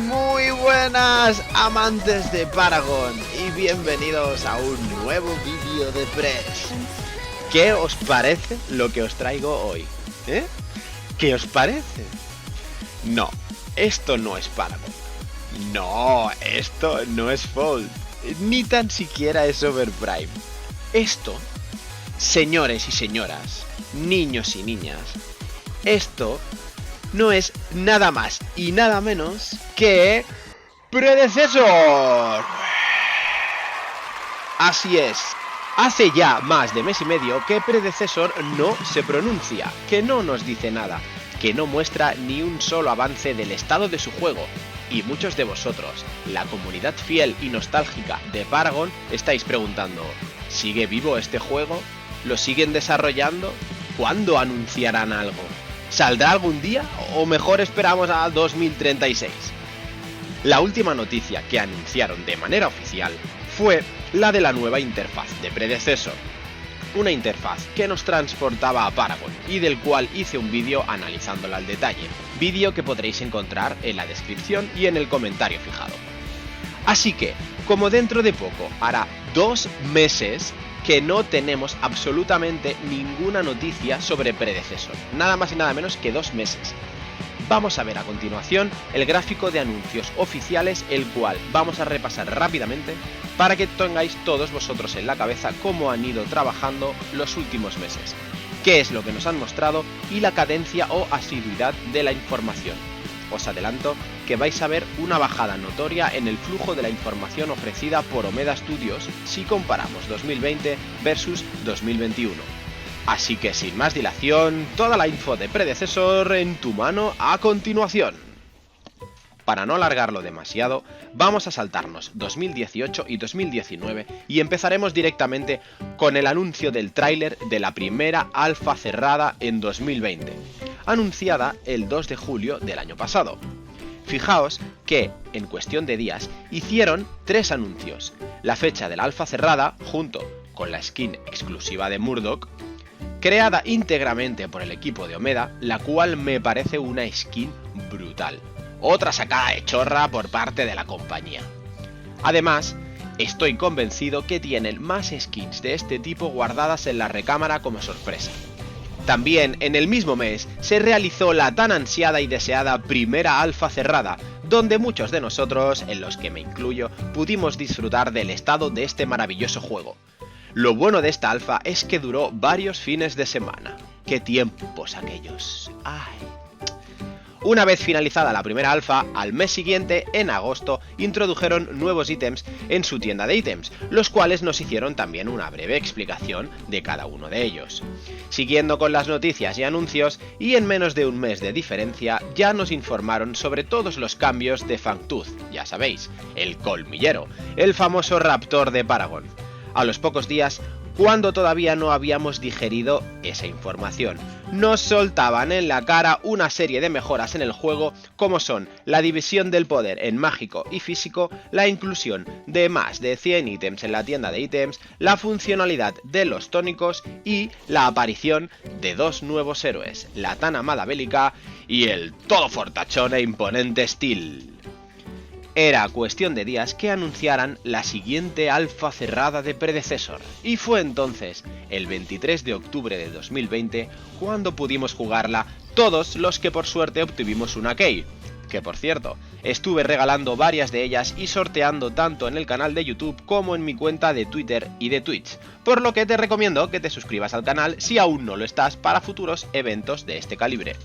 Muy buenas amantes de Paragon y bienvenidos a un nuevo vídeo de Press. ¿Qué os parece lo que os traigo hoy? ¿Qué os parece? No, esto no es Paragon. No, esto no es Fold. Ni tan siquiera es Overprime. Esto, señores y señoras, niños y niñas, esto no es nada más y nada menos que Predecessor. Así es, hace ya más de mes y medio que Predecessor no se pronuncia, que no nos dice nada, que no muestra ni un solo avance del estado de su juego. Y muchos de vosotros, la comunidad fiel y nostálgica de Paragon, estáis preguntando, ¿sigue vivo este juego? ¿Lo siguen desarrollando? ¿Cuándo anunciarán algo? ¿Saldrá algún día? ¿O mejor esperamos a 2036? La última noticia que anunciaron de manera oficial fue la de la nueva interfaz de Predecessor. Una interfaz que nos transportaba a Paragon y del cual hice un vídeo analizándola al detalle, vídeo que podréis encontrar en la descripción y en el comentario fijado. Así que, como dentro de poco hará 2 meses que no tenemos absolutamente ninguna noticia sobre Predecessor, nada más y nada menos que 2 meses. Vamos a ver a continuación el gráfico de anuncios oficiales, el cual vamos a repasar rápidamente para que tengáis todos vosotros en la cabeza cómo han ido trabajando los últimos meses, qué es lo que nos han mostrado y la cadencia o asiduidad de la información. Os adelanto que vais a ver una bajada notoria en el flujo de la información ofrecida por Omeda Studios si comparamos 2020 versus 2021. Así que sin más dilación, toda la info de Predecessor en tu mano a continuación. Para no alargarlo demasiado, vamos a saltarnos 2018 y 2019 y empezaremos directamente con el anuncio del tráiler de la primera alfa cerrada en 2020, anunciada el 2 de julio del año pasado. Fijaos que, en cuestión de días, hicieron 3 anuncios: la fecha de la alfa cerrada, junto con la skin exclusiva de Murdoch, creada íntegramente por el equipo de Omeda, la cual me parece una skin brutal. Otra sacada de chorra por parte de la compañía. Además, estoy convencido que tienen más skins de este tipo guardadas en la recámara como sorpresa. También en el mismo mes se realizó la tan ansiada y deseada primera alfa cerrada, donde muchos de nosotros, en los que me incluyo, pudimos disfrutar del estado de este maravilloso juego. Lo bueno de esta alfa es que duró varios fines de semana. ¡Qué tiempos aquellos! ¡Ay! Una vez finalizada la primera alfa, al mes siguiente, en agosto, introdujeron nuevos ítems en su tienda de ítems, los cuales nos hicieron también una breve explicación de cada uno de ellos. Siguiendo con las noticias y anuncios, y en menos de un mes de diferencia, ya nos informaron sobre todos los cambios de Fangtooth, ya sabéis, el colmillero, el famoso raptor de Paragon. A los pocos días, cuando todavía no habíamos digerido esa información, nos soltaban en la cara una serie de mejoras en el juego, como son la división del poder en mágico y físico, la inclusión de más de 100 ítems en la tienda de ítems, la funcionalidad de los tónicos y la aparición de 2 nuevos héroes, la tan amada Bélica y el todo fortachón e imponente Steel. Era cuestión de días que anunciaran la siguiente alfa cerrada de Predecessor, y fue entonces, el 23 de octubre de 2020, cuando pudimos jugarla todos los que por suerte obtuvimos una key, que por cierto, estuve regalando varias de ellas y sorteando tanto en el canal de YouTube como en mi cuenta de Twitter y de Twitch, por lo que te recomiendo que te suscribas al canal si aún no lo estás para futuros eventos de este calibre.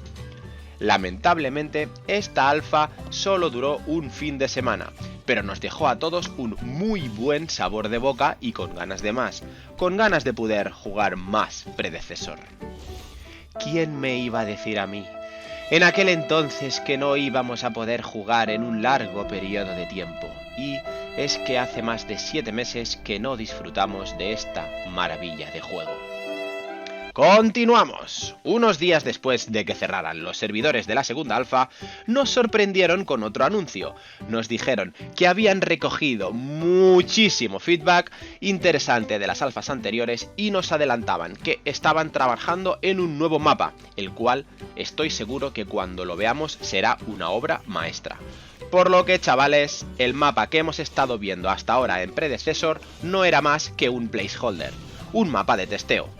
Lamentablemente, esta alfa solo duró un fin de semana, pero nos dejó a todos un muy buen sabor de boca y con ganas de más, con ganas de poder jugar más Predecessor. ¿Quién me iba a decir a mí, en aquel entonces, que no íbamos a poder jugar en un largo periodo de tiempo? Y es que hace más de 7 meses que no disfrutamos de esta maravilla de juego. Continuamos. Unos días después de que cerraran los servidores de la segunda alfa, nos sorprendieron con otro anuncio. Nos dijeron que habían recogido muchísimo feedback interesante de las alfas anteriores y nos adelantaban que estaban trabajando en un nuevo mapa, el cual estoy seguro que cuando lo veamos será una obra maestra. Por lo que, chavales, el mapa que hemos estado viendo hasta ahora en Predecessor no era más que un placeholder, un mapa de testeo.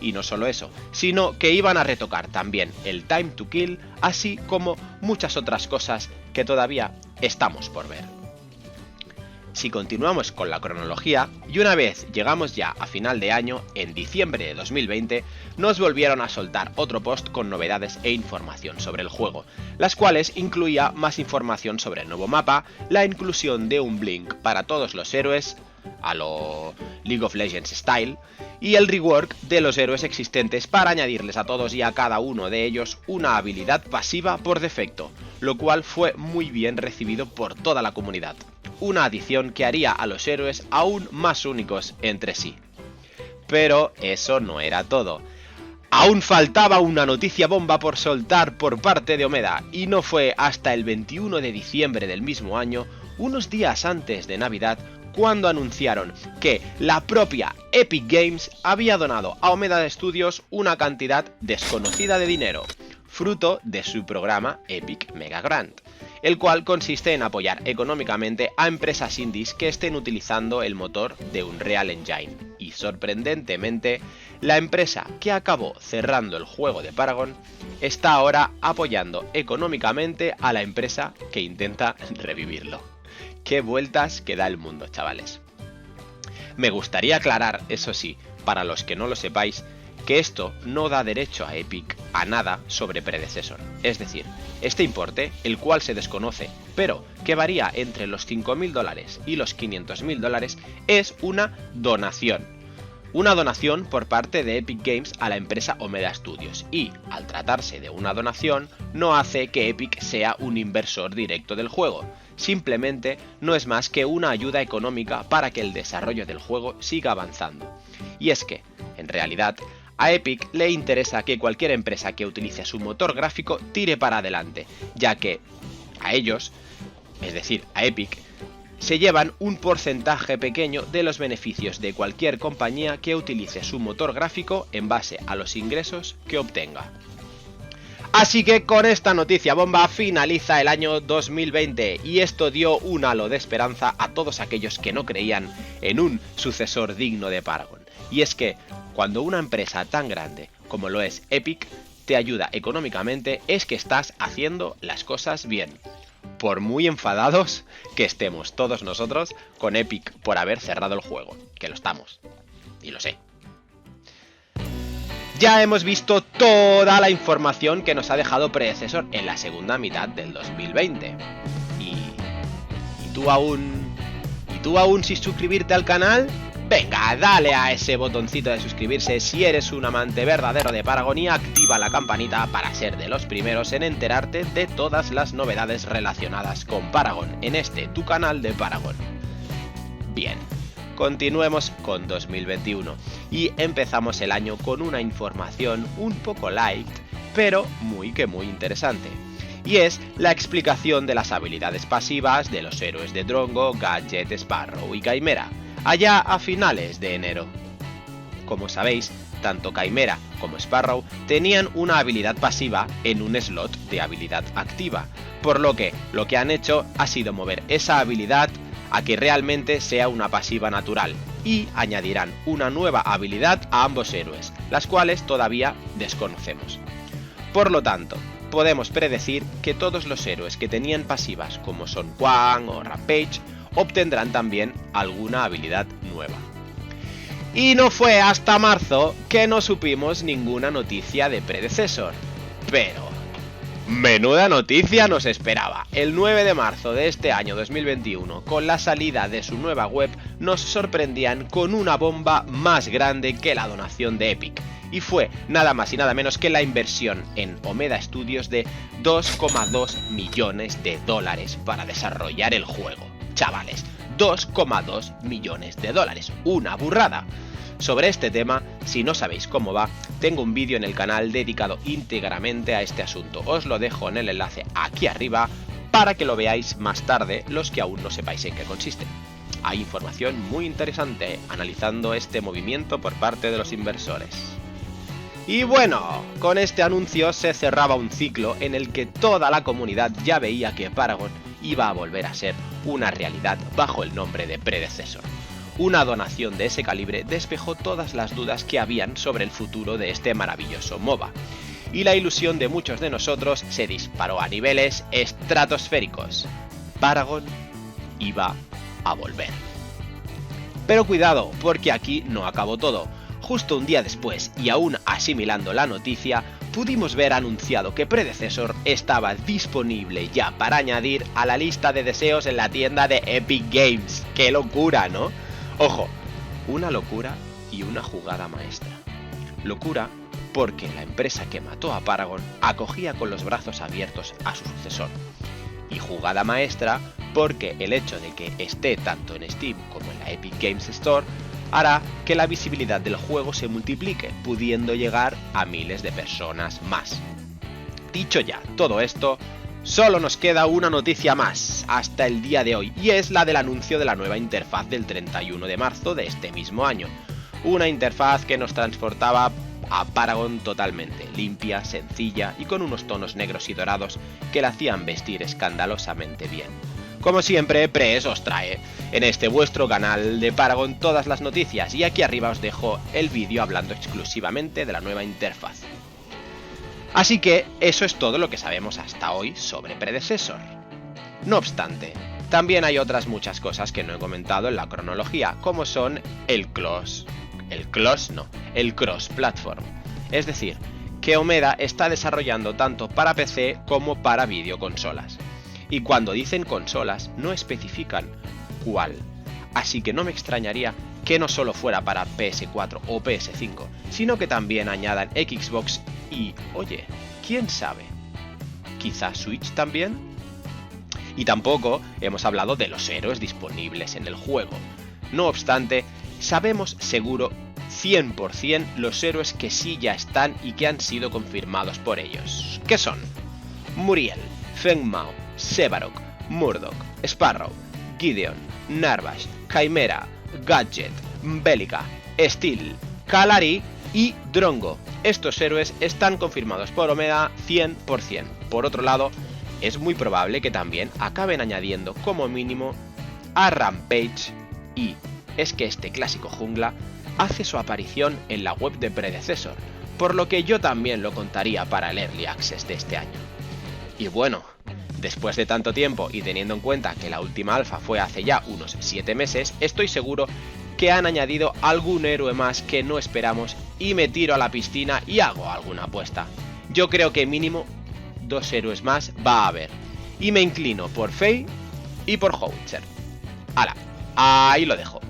Y no solo eso, sino que iban a retocar también el time to kill, así como muchas otras cosas que todavía estamos por ver. Si continuamos con la cronología, y una vez llegamos ya a final de año, en diciembre de 2020, nos volvieron a soltar otro post con novedades e información sobre el juego, las cuales incluía más información sobre el nuevo mapa, la inclusión de un blink para todos los héroes, a lo League of Legends style, y el rework de los héroes existentes para añadirles a todos y a cada uno de ellos una habilidad pasiva por defecto, lo cual fue muy bien recibido por toda la comunidad. Una adición que haría a los héroes aún más únicos entre sí. Pero eso no era todo. Aún faltaba una noticia bomba por soltar por parte de Omeda, y no fue hasta el 21 de diciembre del mismo año, unos días antes de Navidad, cuando anunciaron que la propia Epic Games había donado a Omeda Studios una cantidad desconocida de dinero, fruto de su programa Epic Mega Grant, el cual consiste en apoyar económicamente a empresas indies que estén utilizando el motor de Unreal Engine. Y sorprendentemente, la empresa que acabó cerrando el juego de Paragon está ahora apoyando económicamente a la empresa que intenta revivirlo. Qué vueltas que da el mundo, chavales. Me gustaría aclarar, eso sí, para los que no lo sepáis, que esto no da derecho a Epic a nada sobre Predecessor. Es decir, este importe, el cual se desconoce, pero que varía entre los $5.000 y los $500.000, es una donación. Una donación por parte de Epic Games a la empresa Omeda Studios, y, al tratarse de una donación, no hace que Epic sea un inversor directo del juego. Simplemente no es más que una ayuda económica para que el desarrollo del juego siga avanzando. Y es que, en realidad, a Epic le interesa que cualquier empresa que utilice su motor gráfico tire para adelante, ya que a ellos, es decir, a Epic, se llevan un porcentaje pequeño de los beneficios de cualquier compañía que utilice su motor gráfico en base a los ingresos que obtenga. Así que con esta noticia bomba finaliza el año 2020 y esto dio un halo de esperanza a todos aquellos que no creían en un sucesor digno de Paragon. Y es que cuando una empresa tan grande como lo es Epic te ayuda económicamente es que estás haciendo las cosas bien. Por muy enfadados que estemos todos nosotros con Epic por haber cerrado el juego, que lo estamos, y lo sé. Ya hemos visto toda la información que nos ha dejado Predecessor en la segunda mitad del 2020. ¿Y tú aún sin suscribirte al canal? Venga, dale a ese botoncito de suscribirse si eres un amante verdadero de Paragon y activa la campanita para ser de los primeros en enterarte de todas las novedades relacionadas con Paragon en este tu canal de Paragon. Bien, continuemos con 2021 y empezamos el año con una información un poco light, pero muy interesante. Y es la explicación de las habilidades pasivas de los héroes de Drongo, Gadget, Sparrow y Chimera, allá a finales de enero. Como sabéis, tanto Chimera como Sparrow tenían una habilidad pasiva en un slot de habilidad activa, por lo que han hecho ha sido mover esa habilidad a que realmente sea una pasiva natural, y añadirán una nueva habilidad a ambos héroes, las cuales todavía desconocemos. Por lo tanto, podemos predecir que todos los héroes que tenían pasivas como son Kwang o Rampage obtendrán también alguna habilidad nueva. Y no fue hasta marzo que no supimos ninguna noticia de Predecessor. Pero menuda noticia nos esperaba. El 9 de marzo de este año 2021, con la salida de su nueva web, nos sorprendían con una bomba más grande que la donación de Epic. Y fue nada más y nada menos que la inversión en Omeda Studios de $2,2 millones para desarrollar el juego. Chavales, 2,2 millones de dólares. Una burrada. Sobre este tema, si no sabéis cómo va, tengo un vídeo en el canal dedicado íntegramente a este asunto. Os lo dejo en el enlace aquí arriba para que lo veáis más tarde los que aún no sepáis en qué consiste. Hay información muy interesante analizando este movimiento por parte de los inversores. Y bueno, con este anuncio se cerraba un ciclo en el que toda la comunidad ya veía que Paragon iba a volver a ser una realidad bajo el nombre de Predecessor. Una donación de ese calibre despejó todas las dudas que habían sobre el futuro de este maravilloso MOBA, y la ilusión de muchos de nosotros se disparó a niveles estratosféricos. Paragon iba a volver. Pero cuidado, porque aquí no acabó todo. Justo un día después, y aún asimilando la noticia, pudimos ver anunciado que Predecessor estaba disponible ya para añadir a la lista de deseos en la tienda de Epic Games. ¡Qué locura!, ¿no? Ojo, una locura y una jugada maestra. Locura porque la empresa que mató a Paragon acogía con los brazos abiertos a su sucesor. Y jugada maestra porque el hecho de que esté tanto en Steam como en la Epic Games Store hará que la visibilidad del juego se multiplique, pudiendo llegar a miles de personas más. Dicho ya todo esto, solo nos queda una noticia más hasta el día de hoy, y es la del anuncio de la nueva interfaz del 31 de marzo de este mismo año. Una interfaz que nos transportaba a Paragon totalmente, limpia, sencilla y con unos tonos negros y dorados que la hacían vestir escandalosamente bien. Como siempre, Press os trae en este vuestro canal de Paragon todas las noticias, y aquí arriba os dejo el vídeo hablando exclusivamente de la nueva interfaz. Así que eso es todo lo que sabemos hasta hoy sobre Predecessor. No obstante, también hay otras muchas cosas que no he comentado en la cronología, como son el cross-platform. Es decir, que Omeda está desarrollando tanto para PC como para videoconsolas. Y cuando dicen consolas, no especifican cuál. Así que no me extrañaría que no solo fuera para PS4 o PS5, sino que también añadan Xbox y, oye, ¿quién sabe? ¿Quizá Switch también? Y tampoco hemos hablado de los héroes disponibles en el juego. No obstante, sabemos seguro 100% los héroes que sí ya están y que han sido confirmados por ellos. ¿Qué son? Muriel, Feng Mao, Sevarog, Murdoch, Sparrow, Gideon, Narvash, Chimera, Gadget, Bellica, Steel, Kalari y Drongo. Estos héroes están confirmados por Omeda 100%. Por otro lado, es muy probable que también acaben añadiendo como mínimo a Rampage, y es que este clásico jungla hace su aparición en la web de Predecessor, por lo que yo también lo contaría para el Early Access de este año. Y bueno, después de tanto tiempo y teniendo en cuenta que la última alfa fue hace ya unos 7 meses, estoy seguro que han añadido algún héroe más que no esperamos, y me tiro a la piscina y hago alguna apuesta. Yo creo que mínimo 2 héroes más va a haber, y me inclino por Faye y por Howitzer. ¡Hala! Ahí lo dejo.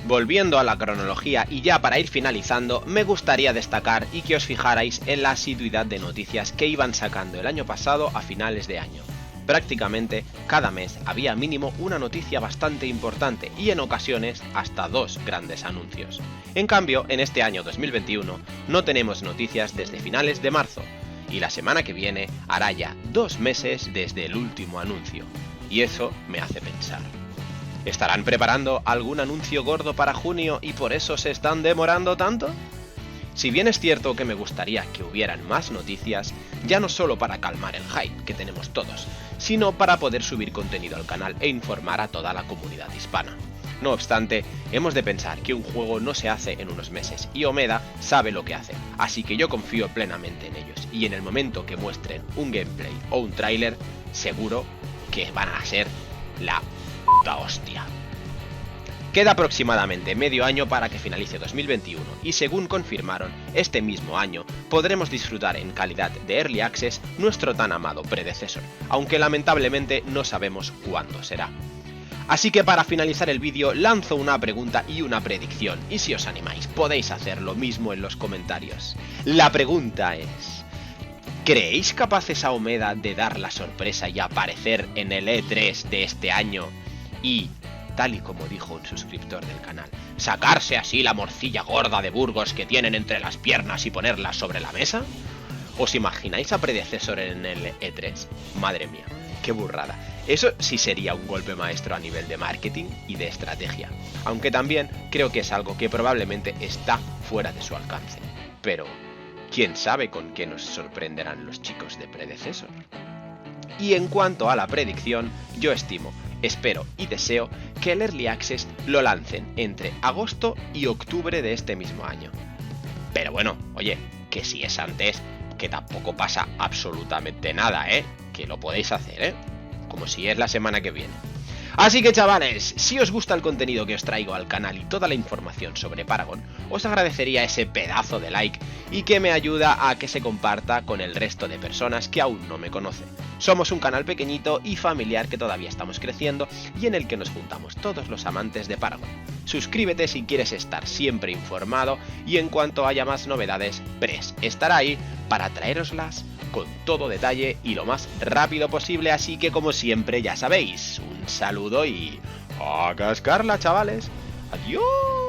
Volviendo a la cronología y ya para ir finalizando, me gustaría destacar y que os fijarais en la asiduidad de noticias que iban sacando el año pasado a finales de año. Prácticamente cada mes había mínimo una noticia bastante importante y en ocasiones hasta 2 grandes anuncios. En cambio, en este año 2021 no tenemos noticias desde finales de marzo, y la semana que viene hará ya 2 meses desde el último anuncio, y eso me hace pensar. ¿Estarán preparando algún anuncio gordo para junio y por eso se están demorando tanto? Si bien es cierto que me gustaría que hubieran más noticias, ya no solo para calmar el hype que tenemos todos, sino para poder subir contenido al canal e informar a toda la comunidad hispana. No obstante, hemos de pensar que un juego no se hace en unos meses, y Omeda sabe lo que hace, así que yo confío plenamente en ellos, y en el momento que muestren un gameplay o un tráiler, seguro que van a ser la puta hostia. Queda aproximadamente medio año para que finalice 2021 y según confirmaron, este mismo año podremos disfrutar en calidad de Early Access nuestro tan amado Predecessor, aunque lamentablemente no sabemos cuándo será. Así que para finalizar el vídeo lanzo una pregunta y una predicción, y si os animáis podéis hacer lo mismo en los comentarios. La pregunta es: ¿creéis capaces a Omeda de dar la sorpresa y aparecer en el E3 de este año y tal y como dijo un suscriptor del canal. ¿Sacarse así la morcilla gorda de Burgos que tienen entre las piernas y ponerla sobre la mesa? ¿Os imagináis a Predecessor en el E3? Madre mía, qué burrada. Eso sí sería un golpe maestro a nivel de marketing y de estrategia, aunque también creo que es algo que probablemente está fuera de su alcance. Pero, ¿quién sabe con qué nos sorprenderán los chicos de Predecessor? Y en cuanto a la predicción, yo estimo, espero y deseo que el Early Access lo lancen entre agosto y octubre de este mismo año. Pero bueno, oye, que si es antes, que tampoco pasa absolutamente nada, que lo podéis hacer, como si es la semana que viene. Así que chavales, si os gusta el contenido que os traigo al canal y toda la información sobre Paragon, os agradecería ese pedazo de like y que me ayuda a que se comparta con el resto de personas que aún no me conocen. Somos un canal pequeñito y familiar que todavía estamos creciendo y en el que nos juntamos todos los amantes de Paragon. Suscríbete si quieres estar siempre informado y en cuanto haya más novedades, Press estará ahí para traeroslas con todo detalle y lo más rápido posible, así que como siempre ya sabéis, un saludo y ¡a cascarla, chavales! ¡Adiós!